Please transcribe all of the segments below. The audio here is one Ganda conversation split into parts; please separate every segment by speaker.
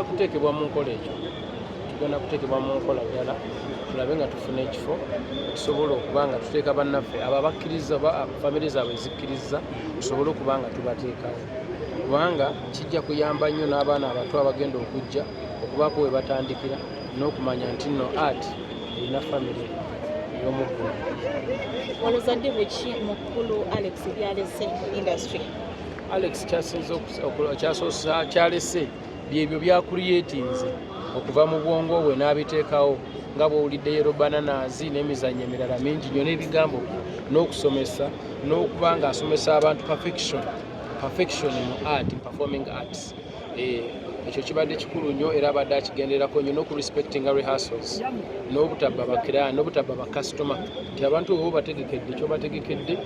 Speaker 1: kuteekebwa mu nkola ekyo tugenda kuteekebwa mu nkola ddala tulabe nga tufuna ekifo tusobole okuba nga tuteeka bannaffe abo abakkiriza famire zaabwe ezikkiriza tusobole okuba nga tubateekawo kubanga kijja kuyamba nnyo n'abaana abato abagenda okujja okubaako we batandikira n'okumanya nti nno art erina famire y'omuggulu.
Speaker 2: Oluzadde bwe ki mukulu Alex byalese industry?
Speaker 1: Alex kyalese byebyo byakuliyetinze okuva mu bwongo bwe n'abiteekawo nga bw'owulidde Yellow Bananas n'emizannyo emirala mingi nnyo n'ebigambo n'okusomesa n'okuba ng'asomesa abantu perfection mu art, performing arts. Ekyo kibadde kikulu nnyo era abadde akigenderako nnyo n'okurespectinga rehearsals n'obutabba bakiraya n'obutabba bakasitoma nti abantu oba bategekedde kyobategekedde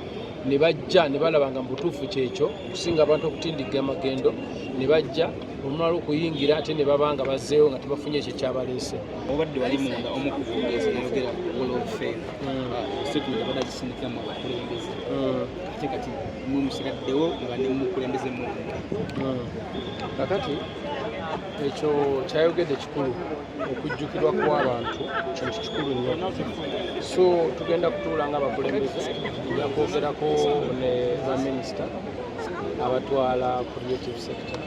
Speaker 1: ne bajja ne balaba nga mu butuufu kyekyo okusinga abantu okutindiga amagendo ne bajja omulala okuyingira ate ne baba nga bazzeewo nga tebafunye ekyo kyabaleese.
Speaker 3: Obadde wali munda omukukulembeze nayogera ku Wall of Fame statement abadde agisindikiramu abakulembeze ate kati mwe musigaddewo nga ne mukulembeze munda
Speaker 1: kakati ekyo kyayogedde kikulu okujjukirwa kw'abantu kintu kikulu nnyo so tugenda kutuula nga abakulembeze tujja kwogerako ne baminisita abatwala creative sector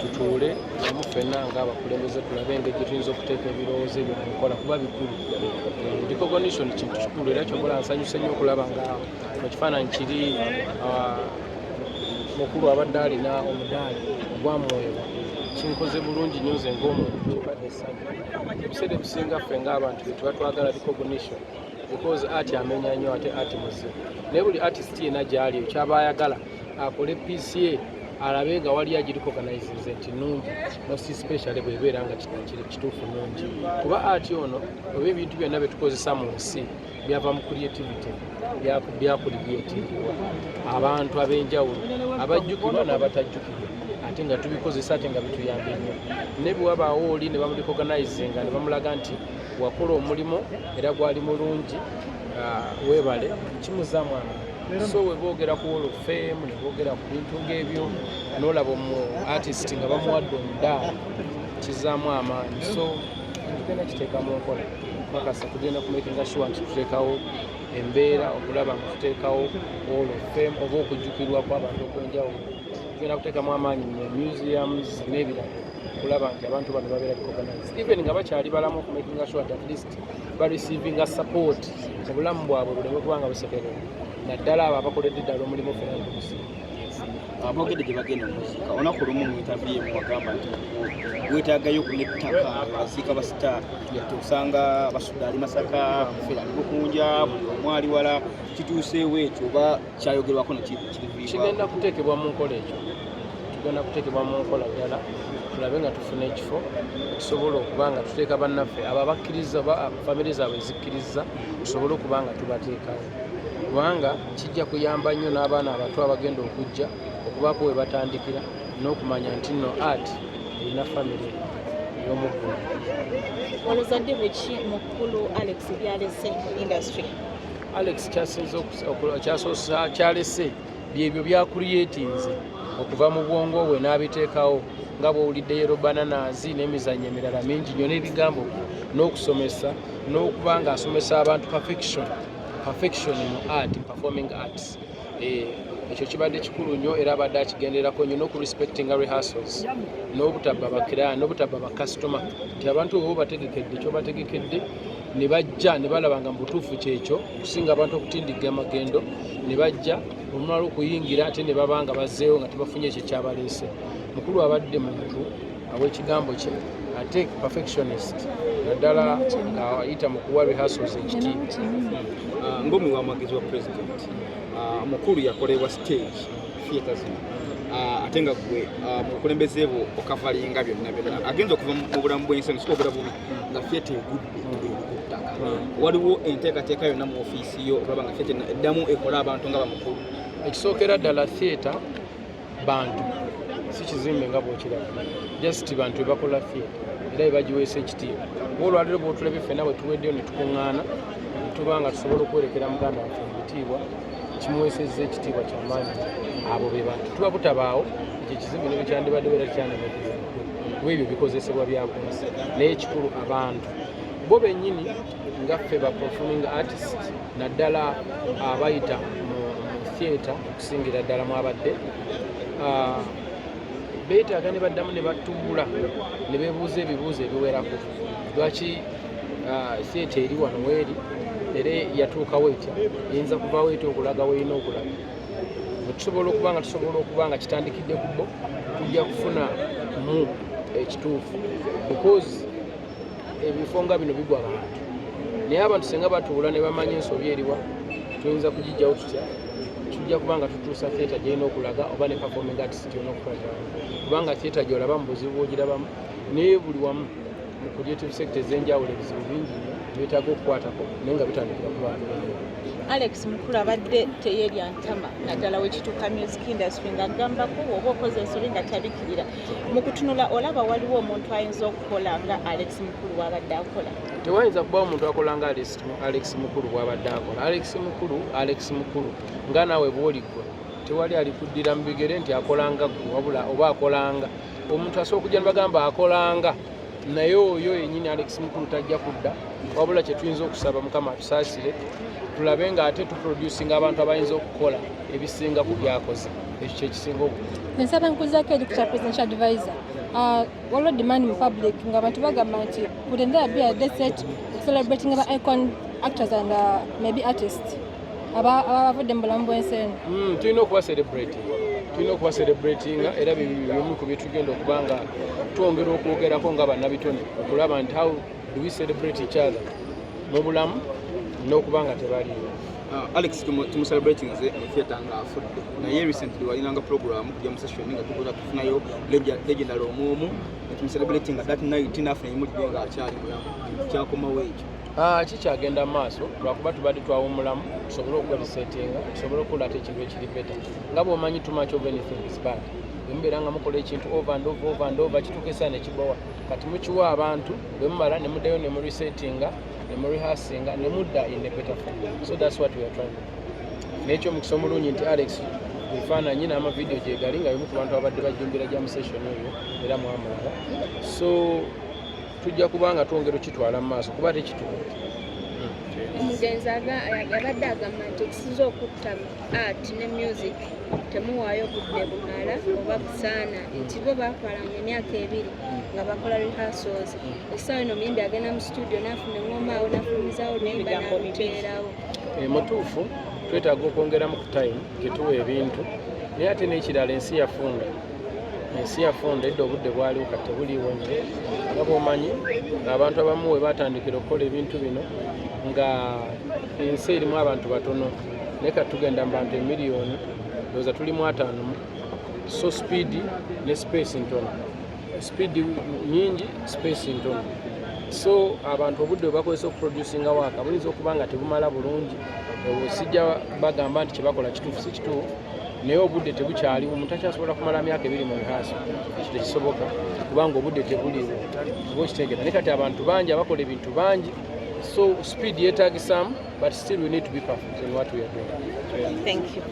Speaker 1: tutuule amu ffenna nga abakulembeze tulabe engeri tuyinza okuteeka ebirowoozo ebyo mu nkola kuba bikulu. Recognition kintu kikulu era kyokola nsanyuse nnyo okulaba nga mu kifaananyi kiri mukulu abadde alina omudaali ogwamwoyebwa kinkoze bulungi nnyo nze ng'omuntu kibadde essanyu ebiseera ebisinga ffe ng'abantu bye tuba twagala recognition because art amenya nnyo ate art muzibu naye buli artist yenna gy'ali ekyaba ayagala akole piisi ye alabe nga wali agiricognizinze nti nnungi most specially bwebeera nga kituufu nnungi kuba art ono oba ebintu byonna bye tukozesa mu nsi byava mu creativity byakuliyetingibwa abantu ab'enjawulo abajjukirwa n'abatajjukirwa ate nga tubikozesa ate nga bituyambye nnyo ne bwe wabaawo oli ne bamurecognizinga ne bamulaga nti wakola omulimo era gwali mulungi weebale kimuzaamu amaanyi. So we boogera ku Wall of Fame ne boogera ku bintu ng'ebyo n'olaba omu artist nga bamuwadde omudaala kizaamu amaanyi so tugenda kiteeka mu nkola bakasa tugenda kumakinga sure nti tuteekawo embeera okulaba nga tuteekawo Wall of Fame oba okujjukirwa kw'abantu okw'enjawulo tugenda kuteekamu amaanyi mu museums n'ebirala okulaba nti abantu bano babeera recognized even nga bakyali balamu okumakinga sure at least bareceiving support obulamu bwabwe buleme kubanga busekerera naddala abo abakoledde ddala omulimu fena gusi
Speaker 3: abogedde gye bagenda muzika olunaku lumu mu interview wagamba nti weetaagayo okunettaka abasiika ba star osanga basudde ali Masaka Mufera ali Bukunja buli omu ali wala kituuseewo ekyo oba kyayogerwako
Speaker 1: kigenda kuteekebwa mu nkola ekyo tugenda kuteekebwa mu nkola ddala tulabe nga tufuna ekifo tusobole okuba nga tuteeka bannaffe abo abakkiriza famire zaabwe ezikkiriza tusobole okuba nga tubateekawo kubanga kijja kuyamba nnyo n'abaana abato abagenda okujja okubaako we batandikira n'okumanya nti nno art erina famire y'omuggulu.
Speaker 2: Oluzadde bwe ki mukulu Alex byalese industry?
Speaker 1: Alex kyalese byebyo byakuliyetinze okuva mu bwongo bwe n'abiteekawo nga bw'owulidde Yellow Bananas n'emizannyo emirala mingi nnyo n'ebigambo n'okusomesa n'okuba ng'asomesa abantu perfection mu art, performing arts. Ekyo kibadde kikulu nnyo era abadde akigenderako nnyo n'okurespectinga rehearsals n'obutabba bakiraya n'obutabba bakasitoma nti abantu oba bategekedde kyobategekedde ne bajja ne balaba nga mu butuufu kyekyo okusinga abantu okutindiga amagendo ne bajja omulala okuyingira ate ne baba nga bazzeewo nga tebafunye ekyo kyabaleese. Mukulu abadde muntu aw'ekigambo kye ate perfectionist naddala ng'ayita mu kuwa rehearsals ekitiibwa.
Speaker 3: Ng'omu w'amagezi wa president mukulu yakolebwa stage theatre zino ate nga gwe mukulembeze bo okavalinga byonna agenza okuva mu bulamu bw'ensi osobora bubi nga theatre egudde kuttaka waliwo enteekateeka yonna mu ofiisi yo okulaba nga theatre eddamu ekola abantu nga bamukulu.
Speaker 1: Ekisookera ddala theatre bantu si kizimbe nga bw'okiraba just bantu be bakola theatre era bebagiweesa ekitiibwa olwaliro bw'otulabye ffenna bwe tuweddeyo ne tukuŋŋaana tuba nga tusobola okwerekera muganda waffe ebitiibwa kimuweesezza ekitiibwa kyamaanyi abo be bantu tuba butabaawo ekyo ekizimbe ne bwe kyandibadde beera kyandimakiza webyo bikozesebwa byakunsi naye ekikulu abantu bo bennyini nga ffe ba performing artist naddala abayita mu theatre okusingira ddala mwabadde beetaaga ne baddamu ne batuula ne beebuuza ebibuuzo ebiwerako lwaki theatre eri wano weeri era yatuukawo etya eyinza kuvaawo etya okulaga weerina okulaga tusobola okuba nga kitandikidde ku bo tujja kufuna mu ekituufu because ebifo nga bino bigwa bantu naye abantu senga batuula ne bamanya ensobi eriwa tuyinza kugijjawo tutya tujja kubanga tutuusa theatre gyerina okulaga oba ne performing artist gyolina okulaga kubanga theatre gyolaba mu buzibu bwogirabamu naye buli wamu mu creative sector ez'enjawulo ebizibu bingi byetaaga okukwatako naye nga bitandikira ku bantu.
Speaker 2: Alex Mukulu abadde teyerya ntama naddala wekituuka music industry ng'agambako oba okoze ensobi nga tabikirira mu kutunula olaba waliwo omuntu ayinza okukola nga Alex Mukulu bw'abadde akola?
Speaker 1: Tewayinza kubawo omuntu akola nga Alex Mukulu bw'abadde akola. Alex Mukulu nga naawe bw'oligwa tewali alikuddira mu bigere nti akolanga gwe wabula oba akolanga omuntu asobola okujja ne bagamba akolanga naye oyo yennyini Alex Mukulu tajja kudda wabula kye tuyinza okusaba Mukama atusaasire tulabe ng'ate tuproducinga abantu abayinza okukola ebisinga ku byakoze ekyo kyekisinga obukulu.
Speaker 4: Nsaba nkuzaako eri ku kya presidential advisor waliwo demand mu public ng'abantu bagamba nti could there be a day set celebrating aba icon actors and maybe artists abavudde mu bulamu bw'ensi eno?
Speaker 1: Tulina okuba celebratinga era bimu ku bye tugenda okuba nga twongera okwogerako nga bannabitone okulaba nti how do we celebrate each other mu bulamu n'okuba nga tebaliyo.
Speaker 3: Alex tumucelebrating nze theatre nga afudde naye recently walinanga program kujja mu session nga tukoza kufunayo legendary omwomu tumucelebrating that night nafuna imujje nga akyali mulamu kyakomawo ekyo.
Speaker 1: Kikyagenda mu maaso lwakuba tubadde twawumulamu tusobole okulisetinga tusobole okulaata ekintu ekiri beta nga bw'omanyi too much of anything is bad emubeera nga mukola ekintu over and over kituuka esaa ne kibawa kati mukiwa abantu bwe mumala ne muddayo ne mulisetinga ne murehearsinga ne mudda in a better form. So that's what we are trying to do. N'ekyo mukisa omulungi nti Alex ebifaananyi n'amavidiyo gye gali nga bimu ku bantu abadde bajjumbira gya mu session eyo era mwamulaba so tujja kubanga twongera okitwala mu maaso kuba tekituuka.
Speaker 5: Omugenzi yabadde agamba nti ekisinza okutta art ne music temuwaayo budde bumala oba busaana nti bo bakolanga emyaka 2 nga bakola rehearsals essaawa eno Muyimbi agenda mu studio n'afuna engomaawo n'afulumizawo oluyimba n'aluteerawo.
Speaker 1: Mutuufu twetaaga okwongeramu ku time ketuwa ebintu naye ate n'ekirala ensi yafunda edda obudde bwaliwo kati tebuliiwo nnyo nga bw'omanyi ng'abantu abamu we batandikira okukola ebintu bino nga ensi erimu abantu batono naye kati tugenda mu bantu emiliyoni ndowooza tulimu 5 so speed ne space ntono speed nyingi space ntono so abantu obudde bakozesa okuproducinga waaka buyinza okuba nga tebumala bulungi sijja bagamba nti kyebakola kituufu si kituufu naye obudde tebukyaliwo omuntu akyasobola kumala myaka 2 mu rehearsal ekyo tekisoboka kubanga obudde tebuliwo oba okitegeera naye kati abantu bangi abakola ebintu bangi so speed yeetaagisamu but still we need to be perfect in what we are doing.
Speaker 2: Thank you.